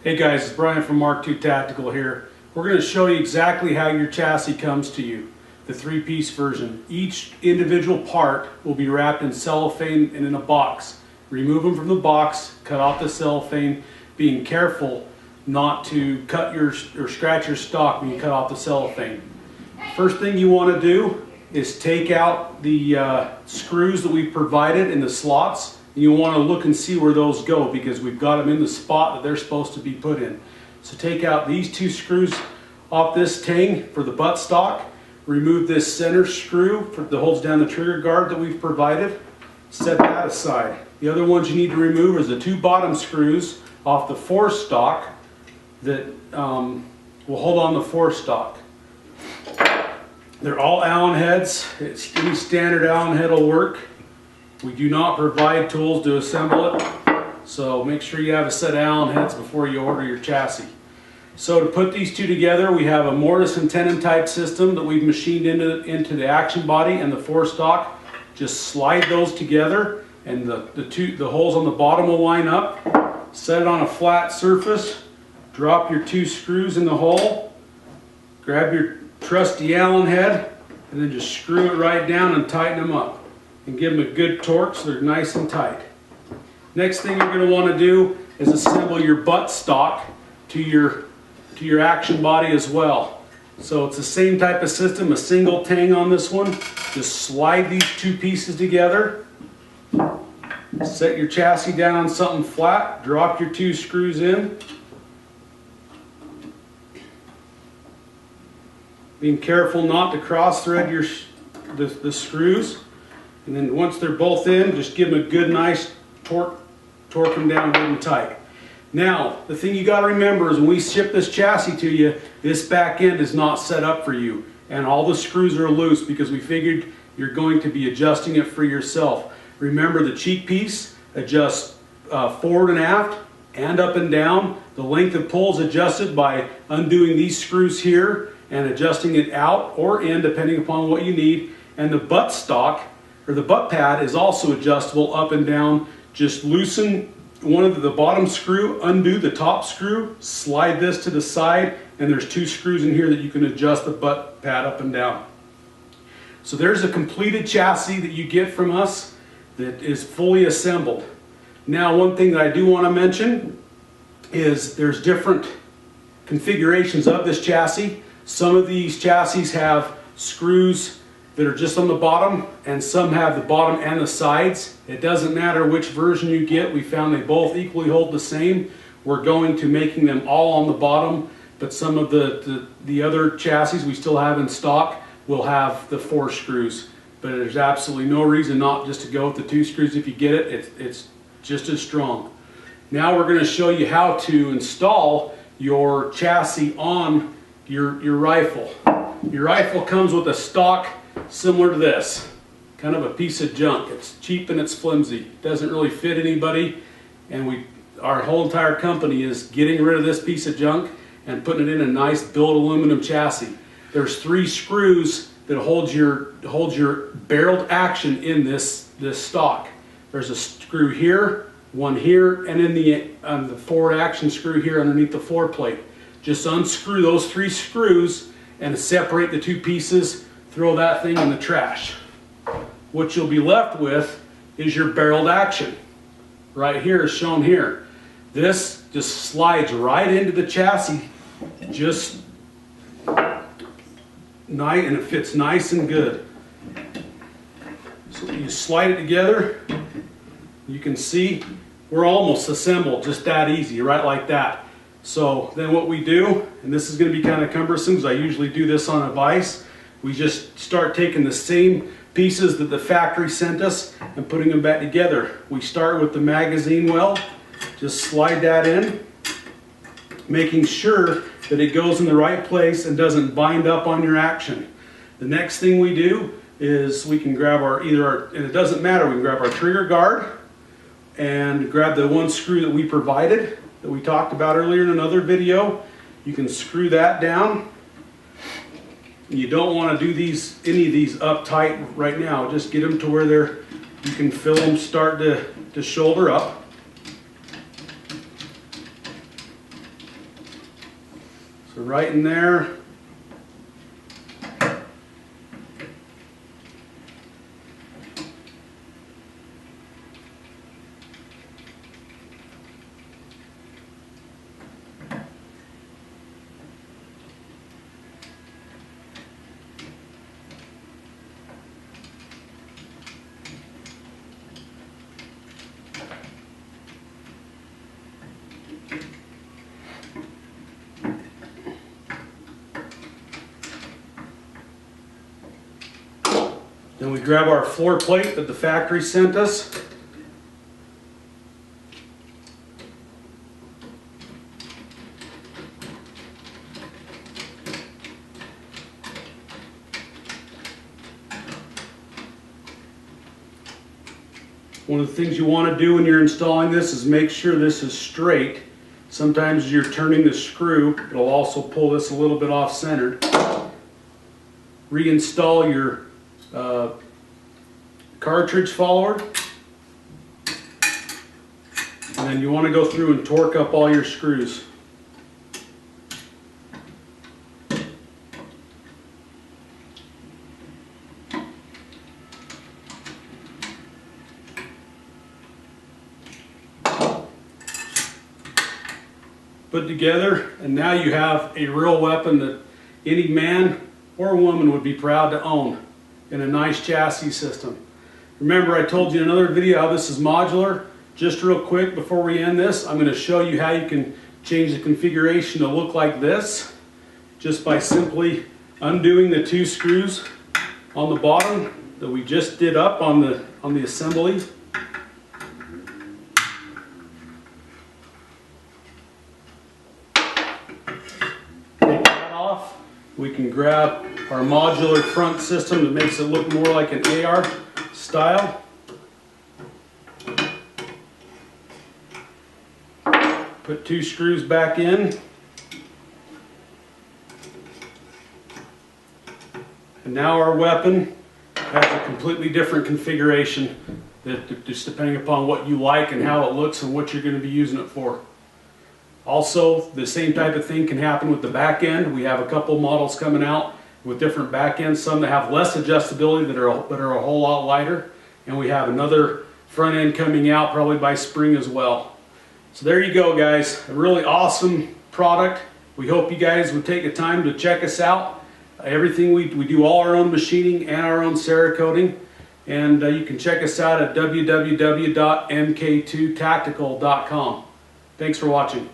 Hey guys, it's Brian from Mark II Tactical here. We're going to show you exactly how your chassis comes to you, the three-piece version. Each individual part will be wrapped in cellophane and in a box. Remove them from the box, cut off the cellophane, being careful not to cut or scratch your stock when you cut off the cellophane. First thing you want to do is take out the screws that we've provided in the slots. You want to look and see where those go because we've got them in the spot that they're supposed to be put in. So take out these two screws off this tang for the buttstock. Remove this center screw that holds down the trigger guard that we've provided. Set that aside. The other ones you need to remove is the two bottom screws off the forestock that will hold on the forestock. They're all Allen heads. Any standard Allen head will work. We do not provide tools to assemble it, so make sure you have a set of Allen heads before you order your chassis. So to put these two together, we have a mortise and tenon type system that we've machined into the action body and the forestock. Just slide those together and the holes on the bottom will line up. Set it on a flat surface, drop your two screws in the hole, grab your trusty Allen head, and then just screw it right down and tighten them up. And give them a good torque so they're nice and tight. Next thing you're going to want to do is assemble your buttstock to your action body as well. So it's the same type of system, a single tang on this one. Just slide these two pieces together. Set your chassis down on something flat, drop your two screws in. Being careful not to cross thread the screws. And then once they're both in, just give them a good nice torque them down good and tight. Now, the thing you got to remember is when we ship this chassis to you, this back end is not set up for you. And all the screws are loose because we figured you're going to be adjusting it for yourself. Remember the cheek piece adjusts forward and aft and up and down. The length of pull is adjusted by undoing these screws here and adjusting it out or in depending upon what you need. And the buttstock, or the butt pad, is also adjustable up and down. Just loosen one of the bottom screw, undo the top screw, slide this to the side, and there's two screws in here that you can adjust the butt pad up and down. So there's a completed chassis that you get from us that is fully assembled. Now, one thing that I do want to mention is there's different configurations of this chassis. Some of these chassis have screws that are just on the bottom, and some have the bottom and the sides. It doesn't matter which version you get. We found they both equally hold the same. We're going to making them all on the bottom, but some of the other chassis we still have in stock will have the 4 screws. But there's absolutely no reason not just to go with the 2 screws. If you get it, it's just as strong. Now we're going to show you how to install your chassis on your rifle. Your rifle comes with a stock similar to this, kind of a piece of junk. It's cheap and it's flimsy. It doesn't really fit anybody, and our whole entire company is getting rid of this piece of junk and putting it in a nice built aluminum chassis. There's 3 screws that hold your barreled action in this stock. There's a screw here, one here, and in the forward action screw here underneath the floor plate. Just unscrew those 3 screws and separate the 2 pieces. Throw that thing in the trash. What you'll be left with is your barreled action. Right here is shown here. This just slides right into the chassis, just nice, and it fits nice and good. So you slide it together, you can see we're almost assembled, just that easy, right like that. So then what we do, and this is going to be kind of cumbersome because I usually do this on a vise, we just start taking the same pieces that the factory sent us and putting them back together. We start with the magazine well, just slide that in, making sure that it goes in the right place and doesn't bind up on your action. The next thing we do is we can grab and it doesn't matter, we can grab our trigger guard and grab the 1 screw that we provided, that we talked about earlier in another video. You can screw that down. You don't want to do any of these up tight right now. Just get them to where you can feel them start to shoulder up. So right in there. Then we grab our floor plate that the factory sent us. One of the things you want to do when you're installing this is make sure this is straight. Sometimes as you're turning the screw, it'll also pull this a little bit off centered. Reinstall your cartridge follower, and then you want to go through and torque up all your screws. Put together, and now you have a real weapon that any man or woman would be proud to own in a nice chassis system. Remember, I told you in another video how this is modular. Just real quick before we end this, I'm going to show you how you can change the configuration to look like this just by simply undoing the 2 screws on the bottom that we just did up on the assembly. Take that off. We can grab our modular front system that makes it look more like an AR style. Put 2 screws back in. And now our weapon has a completely different configuration, that just depending upon what you like and how it looks and what you're going to be using it for. Also, the same type of thing can happen with the back end. We have a couple models coming out with different back ends, some that have less adjustability that are a whole lot lighter, and we have another front end coming out probably by spring as well. So there you go, guys, a really awesome product. We hope you guys would take the time to check us out. Everything we do, all our own machining and our own Cerakoting, and you can check us out at www.mk2tactical.com. Thanks for watching.